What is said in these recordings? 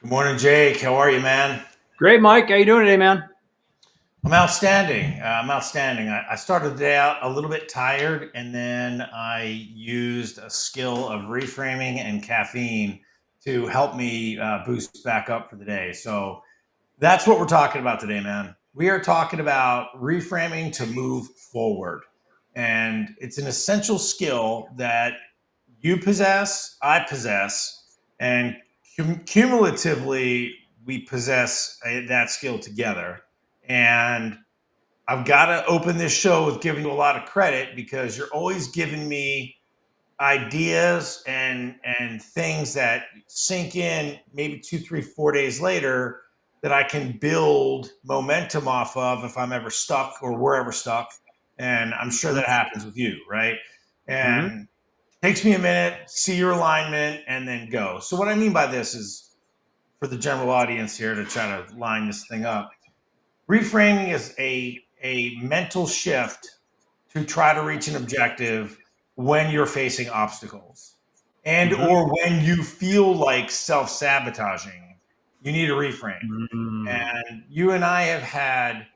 Good morning, Jake. How are you, man? Great, Mike. How you doing today, man? I'm outstanding. I'm outstanding. I started the day out a little bit tired, and then I used a skill of reframing and caffeine to help me boost back up for the day. So that's what we're talking about today, man. We are talking about reframing to move forward. And it's an essential skill that you possess, I possess, and cumulatively, we possess that skill together. And I've got to open this show with giving you a lot of credit because you're always giving me ideas and things that sink in maybe 2, 3, 4 days later that I can build momentum off of if I'm ever stuck or we're ever stuck. And I'm sure that happens with you, right? Mm-hmm. And takes me a minute, see your alignment, and then go. So what I mean by this is for the general audience here to try to line this thing up. Reframing is a mental shift to try to reach an objective when you're facing obstacles and Mm-hmm. or when you feel like self-sabotaging. You need a reframe. Mm-hmm. And you and I have had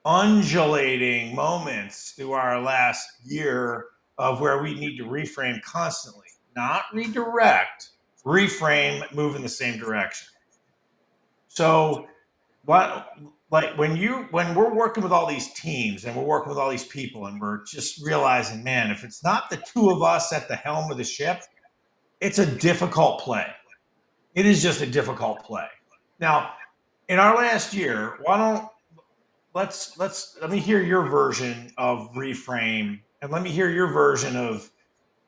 undulating moments through our last year of where we need to reframe constantly, not redirect, reframe, move in the same direction. So what, like when we're working with all these teams and we're working with all these people and we're just realizing, man, if it's not the two of us at the helm of the ship, it's a difficult play. It is just a difficult play. Now, in our last year, why don't let me hear your version of reframe and let me hear your version of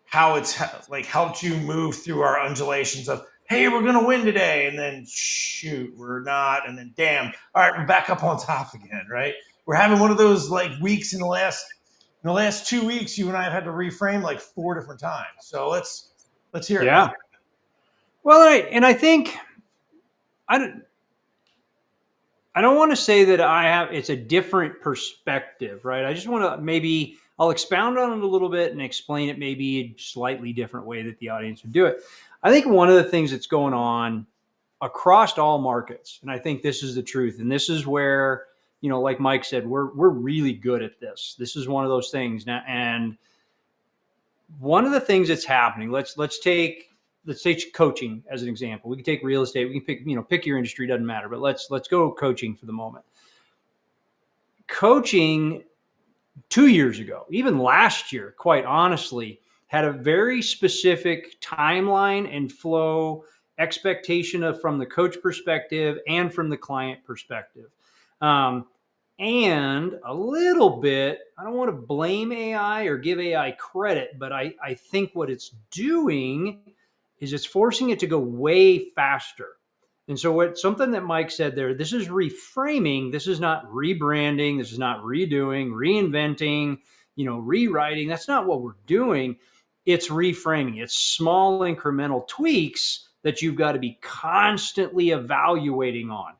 how it's like helped you move through our undulations of hey, we're gonna win today, and then shoot, we're not, and then damn, all right, we're back up on top again, right? We're having one of those like weeks in the last 2 weeks. You and I have had to reframe like 4 different times. So let's hear it, man. Yeah. Well, I think I don't, I don't want to say that it's a different perspective, right? I just want to maybe I'll expound on it a little bit and explain it maybe a slightly different way that the audience would do it. I think one of the things that's going on across all markets, and I think this is the truth, and this is where, like Mike said, we're really good at this. This is one of those things now, and one of the things that's happening, let's take coaching as an example. We can take real estate. We can pick your industry, doesn't matter. But let's go coaching for the moment. Coaching 2 years ago, even last year, quite honestly, had a very specific timeline and flow expectation from the coach perspective and from the client perspective. Um, and a little bit, I don't want to blame AI or give AI credit, but I think what it's doing is it's forcing it to go way faster. And so what something that Mike said there, this is reframing, this is not rebranding, this is not redoing, reinventing, rewriting. That's not what we're doing. It's reframing. It's small incremental tweaks that you've got to be constantly evaluating on.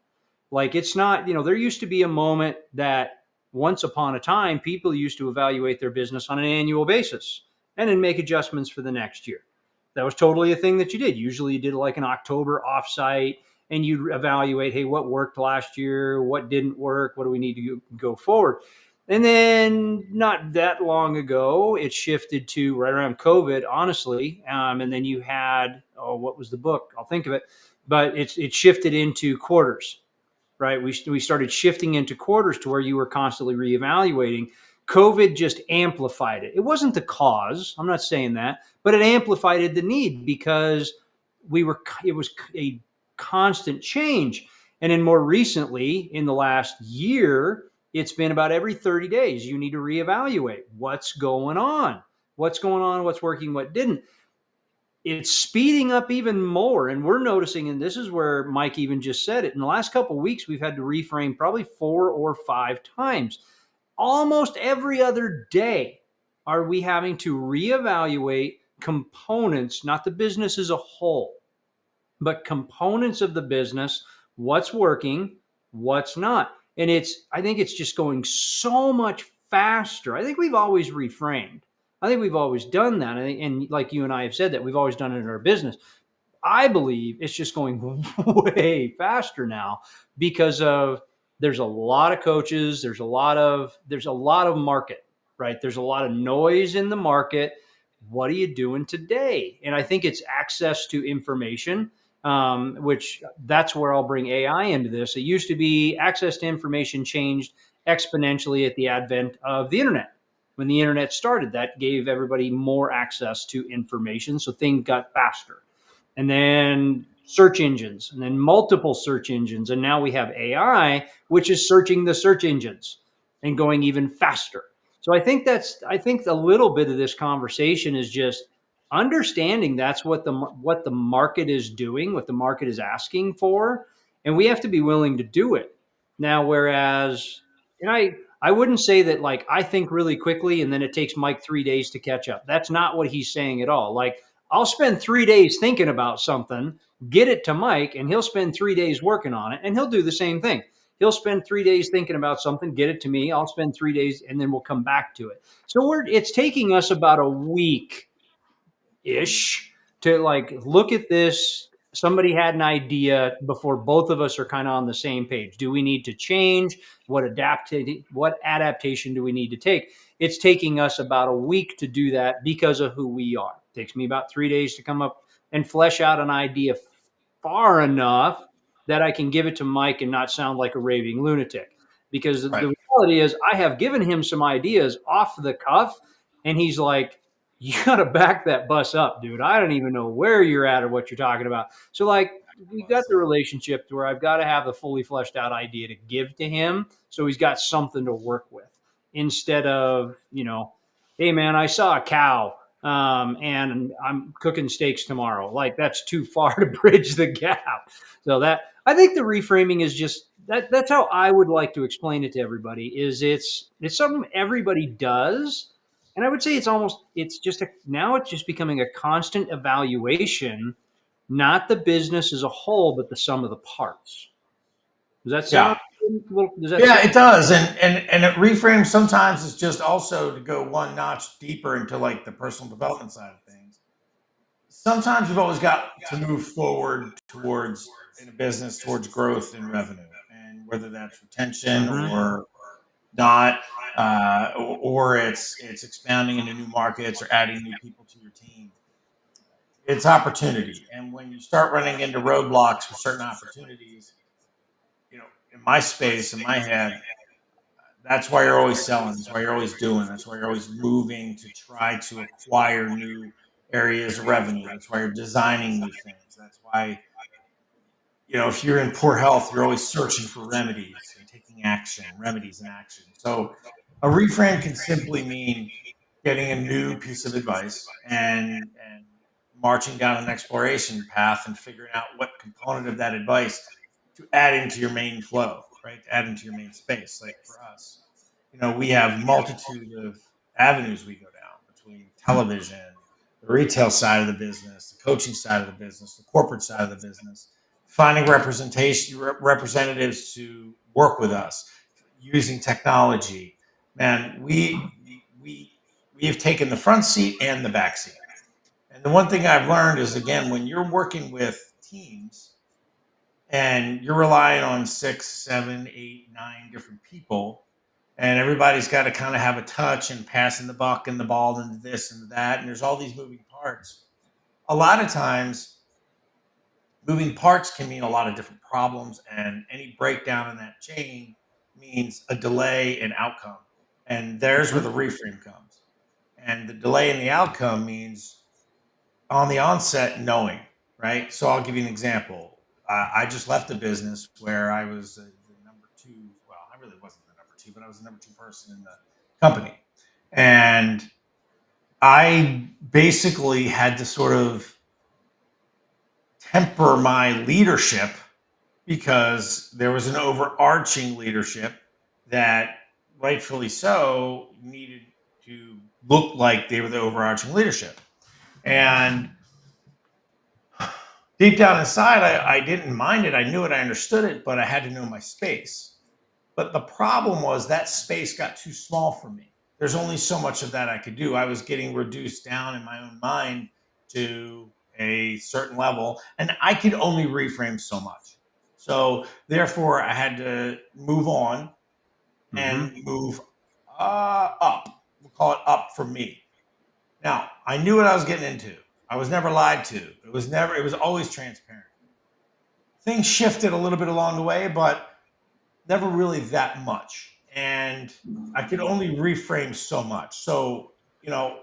Like it's not, there used to be a moment that once upon a time people used to evaluate their business on an annual basis and then make adjustments for the next year. That was totally a thing that you did. Usually you did like an October offsite and you'd evaluate, hey, what worked last year? What didn't work? What do we need to go forward? And then not that long ago, it shifted to right around COVID, honestly. And then you had, oh, what was the book? I'll think of it. But it shifted into quarters, right? We started shifting into quarters to where you were constantly reevaluating. COVID just amplified it. It wasn't the cause. I'm not saying that, but it amplified the need because it was a constant change. And then more recently, in the last year, it's been about every 30 days. You need to reevaluate what's going on, what's working, what didn't. It's speeding up even more. And we're noticing, and this is where Mike even just said it, in the last couple of weeks, we've had to reframe probably 4 or 5 times. Almost every other day are we having to reevaluate components, not the business as a whole, but components of the business, what's working, what's not. And I think it's just going so much faster. I think we've always reframed. I think we've always done that. And like you and I have said that we've always done it in our business. I believe it's just going way faster now because of there's a lot of coaches, there's a lot of market, right? There's a lot of noise in the market. What are you doing today? And I think it's access to information, which that's where I'll bring AI into this. It used to be access to information changed exponentially at the advent of the internet. When the internet started, that gave everybody more access to information, so things got faster, and then search engines, and then multiple search engines. And now we have AI, which is searching the search engines and going even faster. So I think a little bit of this conversation is just understanding that's what the market is doing, what the market is asking for, and we have to be willing to do it. Now, whereas, and I wouldn't say that like I think really quickly and then it takes Mike 3 days to catch up. That's not what he's saying at all. Like I'll spend 3 days thinking about something, get it to Mike, and he'll spend 3 days working on it, and he'll do the same thing. He'll spend 3 days thinking about something, get it to me. I'll spend 3 days, and then we'll come back to it. So it's taking us about a week ish to like look at this. Somebody had an idea before both of us are kind of on the same page. Do we need to change? What adaptation do we need to take? It's taking us about a week to do that because of who we are. It takes me about 3 days to come up and flesh out an idea far enough that I can give it to Mike and not sound like a raving lunatic. Because Right. the reality is, I have given him some ideas off the cuff, and he's like, you got to back that bus up, dude. I don't even know where you're at or what you're talking about. So, like, we got the relationship to where I've got to have the fully fleshed out idea to give to him so he's got something to work with instead of, hey, man, I saw a cow and I'm cooking steaks tomorrow. Like, that's too far to bridge the gap. So, I think the reframing is just that's how I would like to explain it to everybody is it's something everybody does, and I would say now it's just becoming a constant evaluation, not the business as a whole, but the sum of the parts. Does that Yeah. sound? Does that Yeah, sound? it does. And it reframes sometimes it's just also to go one notch deeper into like the personal development side of things. Sometimes you've always got to move forward towards in a business towards growth and revenue, and whether that's retention Mm-hmm. or not, or it's expanding into new markets or adding new people to your team. It's opportunity, and when you start running into roadblocks for certain opportunities, in my space, in my head, that's why you're always selling. That's why you're always doing. That's why you're always moving to try to acquire new areas of revenue. That's why you're designing new things. That's why, if you're in poor health, you're always searching for remedies and taking action, remedies and action. So a reframe can simply mean getting a new piece of advice and marching down an exploration path and figuring out what component of that advice to add into your main flow, right? To add into your main space. Like for us, we have multitude of avenues we go down between television, the retail side of the business, the coaching side of the business, the corporate side of the business, finding representatives to work with us, using technology. Man, we we have taken the front seat and the back seat. And the one thing I've learned is again, when you're working with teams and you're relying on 6, 7, 8, 9 different people, and everybody's got to kind of have a touch and passing the buck and the ball and this and that, and there's all these moving parts. A lot of times, moving parts can mean a lot of different problems, and any breakdown in that chain means a delay in outcome. And there's where Mm-hmm. the reframe comes. And the delay in the outcome means on the onset knowing, right? So I'll give you an example. I just left a business where I was the number two. Well, I really wasn't the number two, but I was the number two person in the company. And I basically had to sort of temper my leadership because there was an overarching leadership that rightfully so needed to look like they were the overarching leadership. And deep down inside, I didn't mind it. I knew it. I understood it, but I had to know my space. But the problem was that space got too small for me. There's only so much of that I could do. I was getting reduced down in my own mind to a certain level, and I could only reframe so much. So therefore, I had to move on and move up. We'll call it up for me. Now, I knew what I was getting into. I was never lied to. It was always transparent. Things shifted a little bit along the way, but never really that much. And I could only reframe so much. So,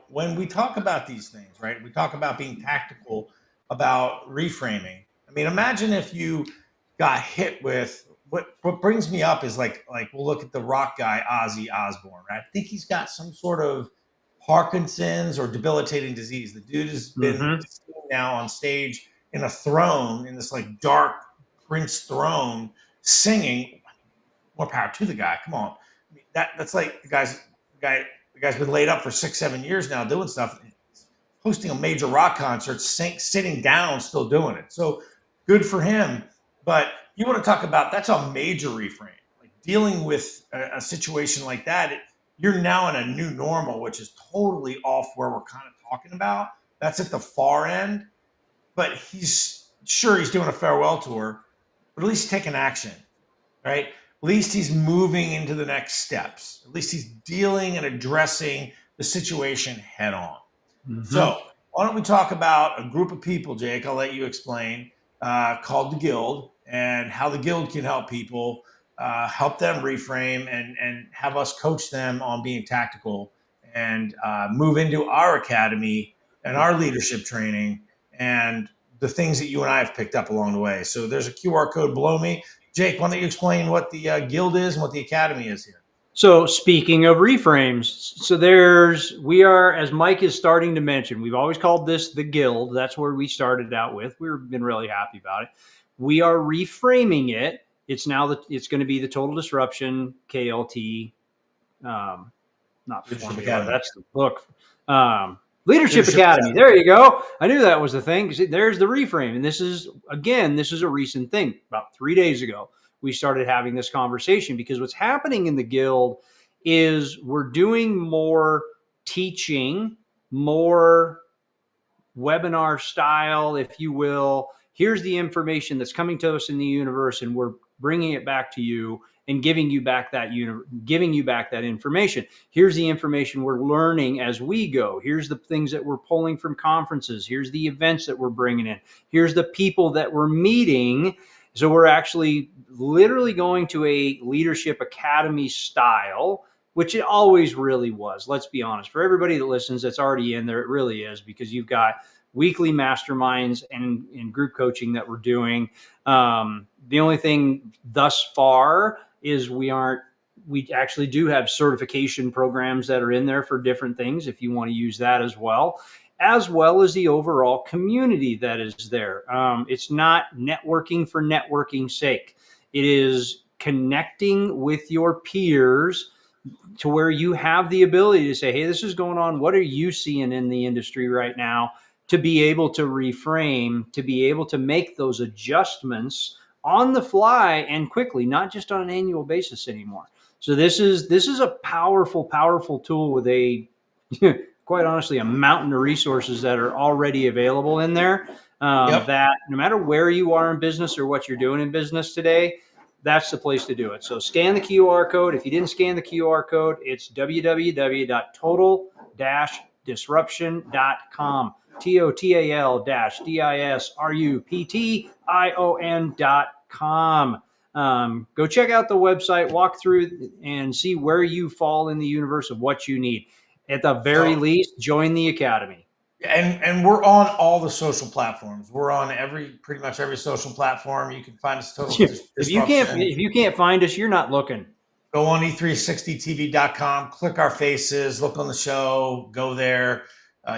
when we talk about these things, right, we talk about being tactical, about reframing. I mean, imagine if you got hit with what brings me up is like we'll look at the rock guy, Ozzy Osbourne, right? I think he's got some sort of Parkinson's or debilitating disease. The dude has been sitting now on stage in a throne, in this like dark Prince throne, singing. More power to the guy. Come on. I mean, that's like the guy's been laid up for 6-7 years now doing stuff, hosting a major rock concert, sitting down, still doing it. So good for him. But you want to talk about, that's a major reframe. Like dealing with a situation like that, you're now in a new normal, which is totally off where we're kind of talking about. That's at the far end. But he's doing a farewell tour, but at least taking action, right? At least he's moving into the next steps. At least he's dealing and addressing the situation head on. So why don't we talk about a group of people, Jake? I'll let you explain, called the Guild, and how the Guild can help people, help them reframe, and have us coach them on being tactical, and move into our academy and our leadership training and the things that you and I have picked up along the way. So there's a QR code below me. Jake, why don't you explain what the Guild is and what the academy is here? So speaking of reframes, so we are, as Mike is starting to mention, we've always called this the Guild. That's where we started out with. We've been really happy about it. We are reframing it. It's going to be the Total Disruption KLT, not Leadership formula. Academy. That's the book. Leadership Academy. There you go. I knew that was the thing. There's the reframe. And this is a recent thing. About 3 days ago, we started having this conversation, because what's happening in the Guild is we're doing more teaching, more webinar style, if you will. Here's the information that's coming to us in the universe, and we're bringing it back to you and giving you back that information. Here's the information we're learning as we go. Here's the things that we're pulling from conferences. Here's the events that we're bringing in. Here's the people that we're meeting. So we're actually literally going to a leadership academy style, which it always really was. Let's be honest. For everybody that listens that's already in there, it really is, because you've got weekly masterminds and group coaching that we're doing. The only thing thus far is we actually do have certification programs that are in there for different things, if you want to use that as well as the overall community that is there. It's not networking for networking's sake. It is connecting with your peers to where you have the ability to say, hey, this is going on. What are you seeing in the industry right now? To be able to reframe, to be able to make those adjustments on the fly and quickly, not just on an annual basis anymore. So this is a powerful tool with a quite honestly a mountain of resources that are already available in there. That no matter where you are in business or what you're doing in business today, that's the place to do it. So scan the QR code. If you didn't scan the QR code, it's www.total-disruption.com. total-disruption.com. Go check out the website, walk through and see where you fall in the universe of what you need. At the very least, join the academy. And we're on all the social platforms. We're on pretty much every social platform. You can find us Total Disruption. If you can't find us, you're not looking. Go on e360tv.com, click our faces, look on the show, go there.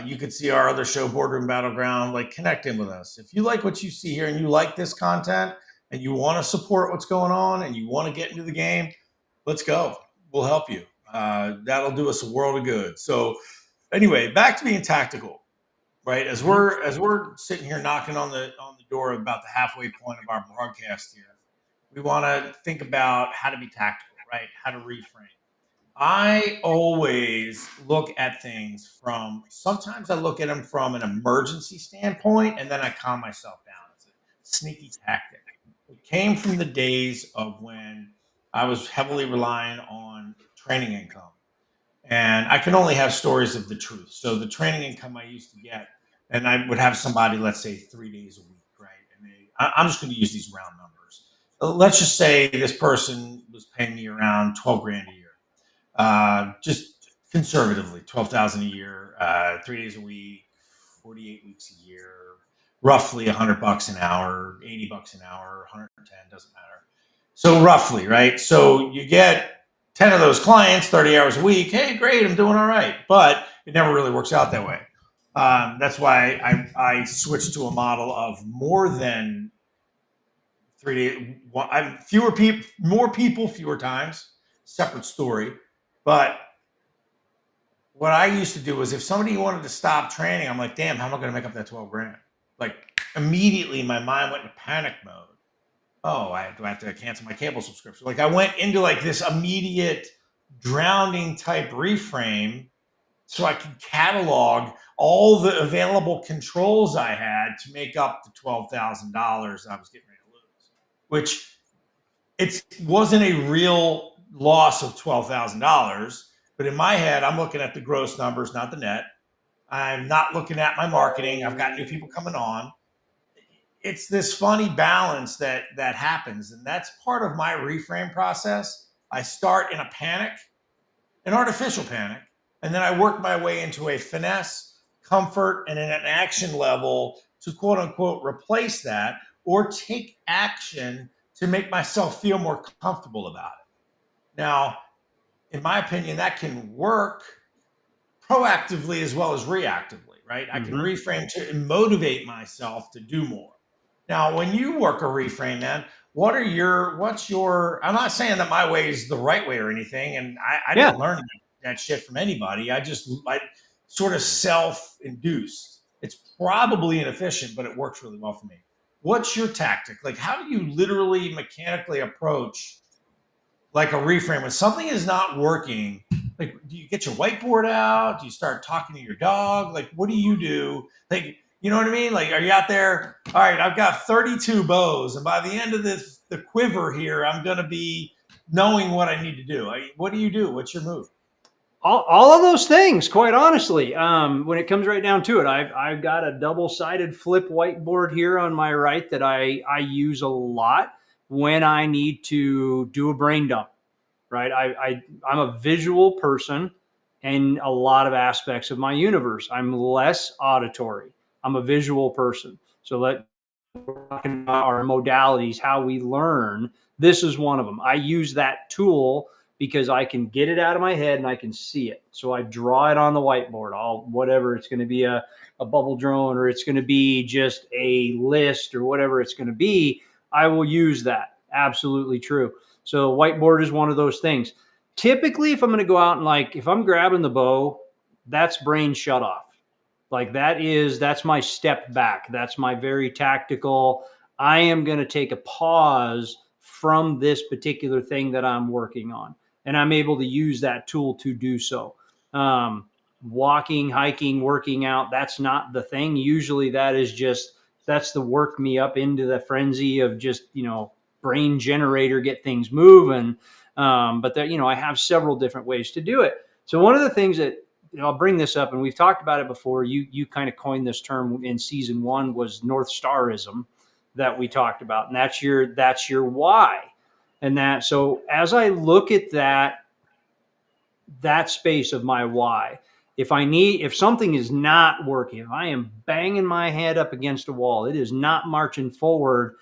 You can see our other show, Boardroom Battleground, like connect in with us. If you like what you see here and you like this content and you want to support what's going on and you want to get into the game, let's go. We'll help you. That'll do us a world of good. So anyway, back to being tactical, right? As we're sitting here knocking on the door about the halfway point of our broadcast here, we want to think about how to be tactical, right? How to reframe. I always look at things from, sometimes I look at them from an emergency standpoint and then I calm myself down. It's a sneaky tactic. It came from the days of when I was heavily relying on training income. And I can only have stories of the truth. So the training income I used to get, and I would have somebody, let's say 3 days a week, right? And I'm just going to use these round numbers. Let's just say this person was paying me around 12 grand a year, just conservatively, 12,000 a year, 3 days a week, 48 weeks a year, roughly $100 an hour, $80 an hour, 110, doesn't matter. So roughly, right? So you get 10 of those clients, 30 hours a week. Hey, great, I'm doing all right. But it never really works out that way. That's why I switched to a model of more than 3 days. I'm fewer people, more people, fewer times. Separate story. But what I used to do was if somebody wanted to stop training, I'm like, damn, how am I going to make up that 12 grand? Like immediately my mind went into panic mode. Oh, do I have to cancel my cable subscription? Like I went into like this immediate drowning type reframe so I could catalog all the available controls I had to make up the $12,000 I was getting ready to lose, which it wasn't a real loss of $12,000. But in my head, I'm looking at the gross numbers, not the net. I'm not looking at my marketing. I've got new people coming on. It's this funny balance that happens, and that's part of my reframe process. I start in a panic, an artificial panic, and then I work my way into a finesse, comfort, and an action level to quote unquote replace that or take action to make myself feel more comfortable about it. Now, in my opinion, that can work proactively as well as reactively, right? I can Mm-hmm. reframe to motivate myself to do more. Now, when you work a reframe, man, what's your, I'm not saying that my way is the right way or anything. And I Yeah. didn't learn that shit from anybody. I sort of self-induced. It's probably inefficient, but it works really well for me. What's your tactic? Like, how do you literally mechanically approach like a reframe when something is not working? Like, do you get your whiteboard out? Do you start talking to your dog? Like, what do you do? Like, you know what I mean? Like, are you out there? All right, I've got 32 bows, and by the end of the quiver here, I'm going to be knowing what I need to do. What do you do? What's your move? All of those things, quite honestly. When it comes right down to it, I've got a double-sided flip whiteboard here on my right that I use a lot when I need to do a brain dump. Right, I'm a visual person in a lot of aspects of my universe. I'm less auditory. I'm a visual person. So let talking about our modalities, how we learn. This is one of them. I use that tool because I can get it out of my head and I can see it. So I draw it on the whiteboard. Whatever it's going to be a bubble drone or it's going to be just a list or whatever it's going to be, I will use that. Absolutely true. So whiteboard is one of those things. Typically, if I'm going to go out and like, if I'm grabbing the bow, that's brain shut off. Like that's my step back. That's my very tactical. I am going to take a pause from this particular thing that I'm working on, and I'm able to use that tool to do so. Um, Walking, hiking, working out, that's not the thing. Usually that's the work me up into the frenzy of just, brain generator, get things moving. But that, I have several different ways to do it. So one of the things that, I'll bring this up, and we've talked about it before. You kind of coined this term in season one, was North Starism, that we talked about, and that's your why. And that, so as I look at that space of my why, if something is not working, if I am banging my head up against a wall, it is not marching forward,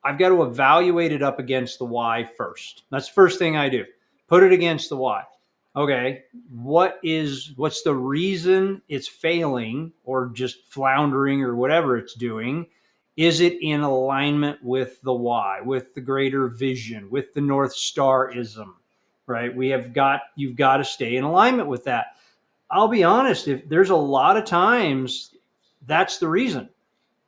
I've got to evaluate it up against the why first. That's the first thing I do. Put it against the why. Okay, what's the reason it's failing or just floundering or whatever it's doing? Is it in alignment with the why, with the greater vision, with the North Starism? Right? You've got to stay in alignment with that. I'll be honest, if there's a lot of times that's the reason,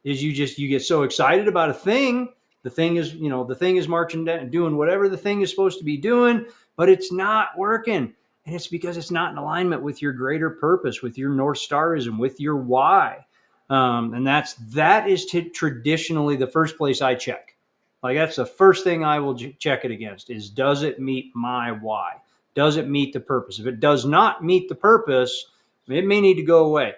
is you get so excited about a thing. The thing is marching down, doing whatever the thing is supposed to be doing, but it's not working. And it's because it's not in alignment with your greater purpose, with your North Starism, with your why. And that is traditionally the first place I check. Like that's the first thing I will check it against is, does it meet my why? Does it meet the purpose? If it does not meet the purpose, it may need to go away,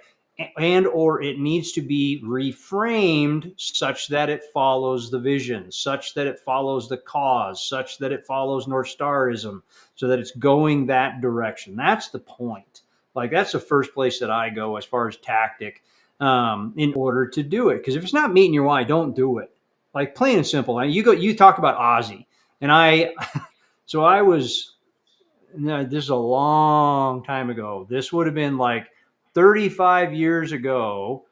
and or it needs to be reframed such that it follows the vision, such that it follows the cause, such that it follows North Starism, so that it's going that direction. That's the point. Like that's the first place that I go as far as tactic, in order to do it. Because if it's not meeting your why, don't do it. Like plain and simple. You talk about Ozzy, and so I was. No, this is a long time ago. This would have been like 35 years ago.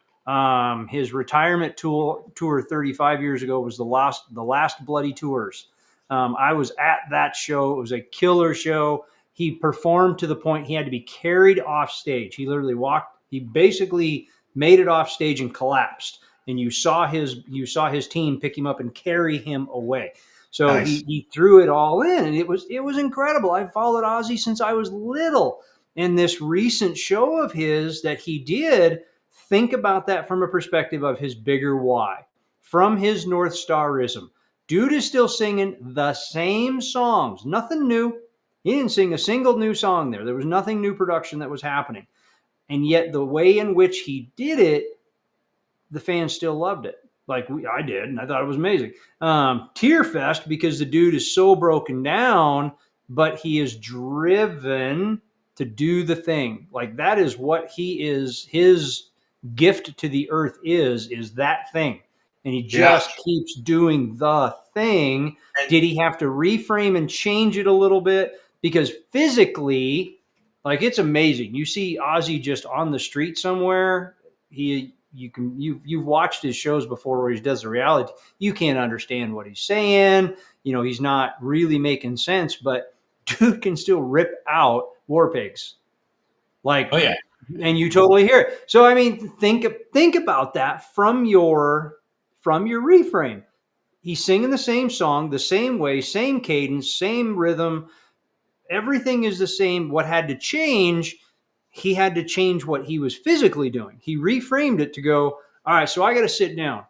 His retirement tour 35 years ago was the last Bloody Tours. I was at that show. It was a killer show. He performed to the point he had to be carried off stage. He literally walked. He basically made it off stage and collapsed. And you saw his team pick him up and carry him away. So Nice. he threw it all in, and it was incredible. I've followed Ozzy since I was little, and this recent show of his that he did, think about that from a perspective of his bigger why, from his North Starism. Dude is still singing the same songs, nothing new. He didn't sing a single new song there. There was nothing new production that was happening, and yet the way in which he did it, the fans still loved it. Like I did, and I thought it was amazing. Tear fest because the dude is so broken down, but he is driven to do the thing. Like that is what he is. His gift to the earth is that thing, and he Yeah. just keeps doing the thing. And Did he have to reframe and change it a little bit? Because physically, like it's amazing. You see Ozzy just on the street somewhere. You've watched his shows before where he does the reality. You can't understand what he's saying. He's not really making sense, but dude can still rip out war pigs. Like, oh yeah. and you totally hear it. So I mean, think about that from your reframe. He's singing the same song, the same way, same cadence, same rhythm. Everything is the same. What had to change, he had to change what he was physically doing. He reframed it to go, all right, so I got to sit down.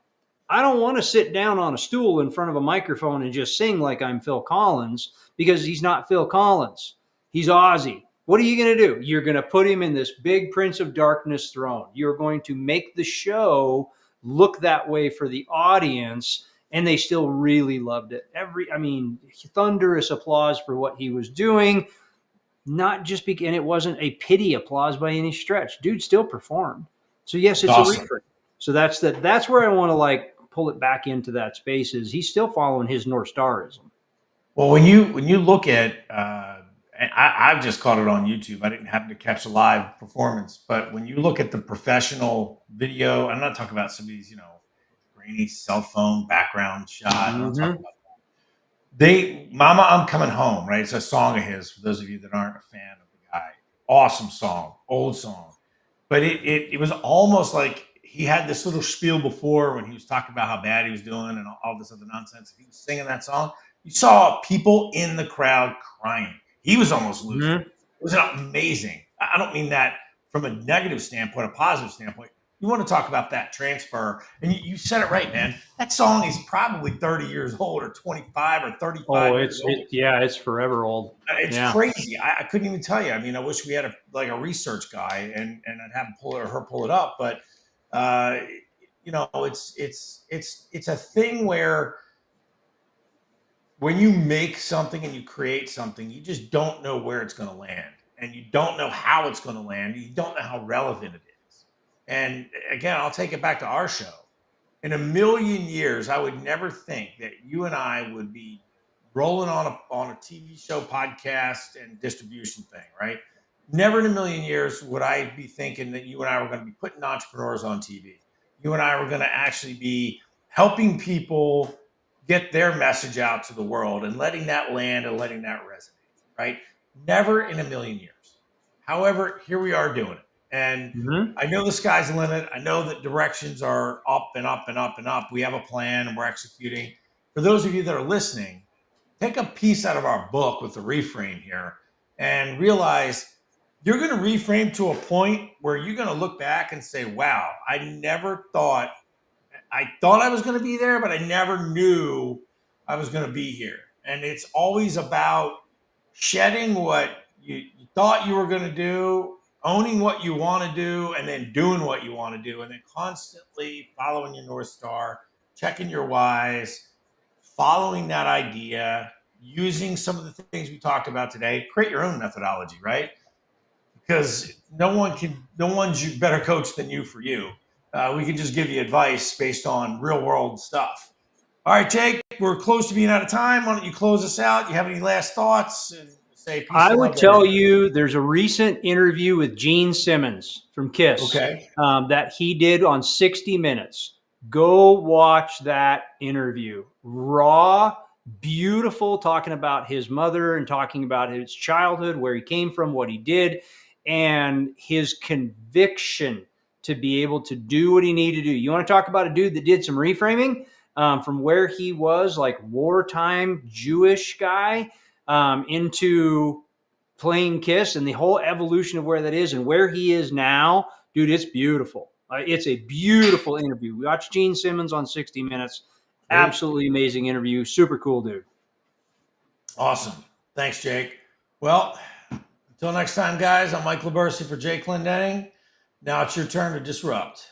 I don't want to sit down on a stool in front of a microphone and just sing like I'm Phil Collins, because he's not Phil Collins. He's Ozzy. What are you going to do? You're going to put him in this big Prince of Darkness throne. You're going to make the show look that way for the audience, and they still really loved it. Thunderous applause for what he was doing. Not just because, and it wasn't a pity applause by any stretch. Dude still performed. So yes, It's it's a awesome. reframe. So that's where I want to like pull it back into that space. Is he's still following his North Starism? Well, when you look at, and I've just caught it on YouTube. I didn't happen to catch a live performance, but when you look at the professional video, I'm not talking about some of these, grainy cell phone background shot. I'm not talking about Mama, I'm Coming Home, right? It's a song of his. For those of you that aren't a fan of the guy, awesome song, old song, but it was almost like he had this little spiel before when he was talking about how bad he was doing and all this other nonsense. If he was singing that song, you saw people in the crowd crying. He was almost losing. Mm-hmm. It was amazing. I don't mean that from a negative standpoint, a positive standpoint. You want to talk about that transfer, and you said it right, man. That song is probably 30 years old, or 25, or 35 Oh, years old. it's forever old. It's Yeah. crazy. I couldn't even tell you. I mean, I wish we had a research guy and I'd have him pull it up. But it's a thing where when you make something and you create something, you just don't know where it's going to land, and you don't know how it's going to land. You don't know how relevant it is. And again, I'll take it back to our show. In a million years, I would never think that you and I would be rolling on a TV show, podcast, and distribution thing, right? Never in a million years would I be thinking that you and I were going to be putting entrepreneurs on TV. You and I were going to actually be helping people get their message out to the world and letting that land and letting that resonate, right? Never in a million years. However, here we are doing it. And Mm-hmm. I know the sky's the limit. I know that directions are up and up and up and up. We have a plan and we're executing. For those of you that are listening, take a piece out of our book with the reframe here and realize you're going to reframe to a point where you're going to look back and say, wow, I thought I was going to be there, but I never knew I was going to be here. And it's always about shedding what you thought you were going to do, owning what you want to do, and then doing what you want to do, and then constantly following your North Star, checking your whys, following that idea, using some of the things we talked about today. Create your own methodology, right? Because no one's better coach than you for you. We can just give you advice based on real world stuff. All right, Jake, we're close to being out of time. Why don't you close us out? You have any last thoughts? And say peace I and would love to tell everybody. you there's a recent interview with Gene Simmons from KISS Okay. that he did on 60 Minutes. Go watch that interview. Raw, beautiful, talking about his mother and talking about his childhood, where he came from, what he did, and his conviction to be able to do what he needed to do. You want to talk about a dude that did some reframing from where he was, like wartime Jewish guy, into playing KISS and the whole evolution of where that is and where he is now, dude, it's beautiful. It's a beautiful interview. We watched Gene Simmons on 60 Minutes. Great. Absolutely amazing interview. Super cool dude. Awesome. Thanks, Jake. Well, until next time, guys, I'm Mike Libercci for Jake Clendenning. Now it's your turn to disrupt.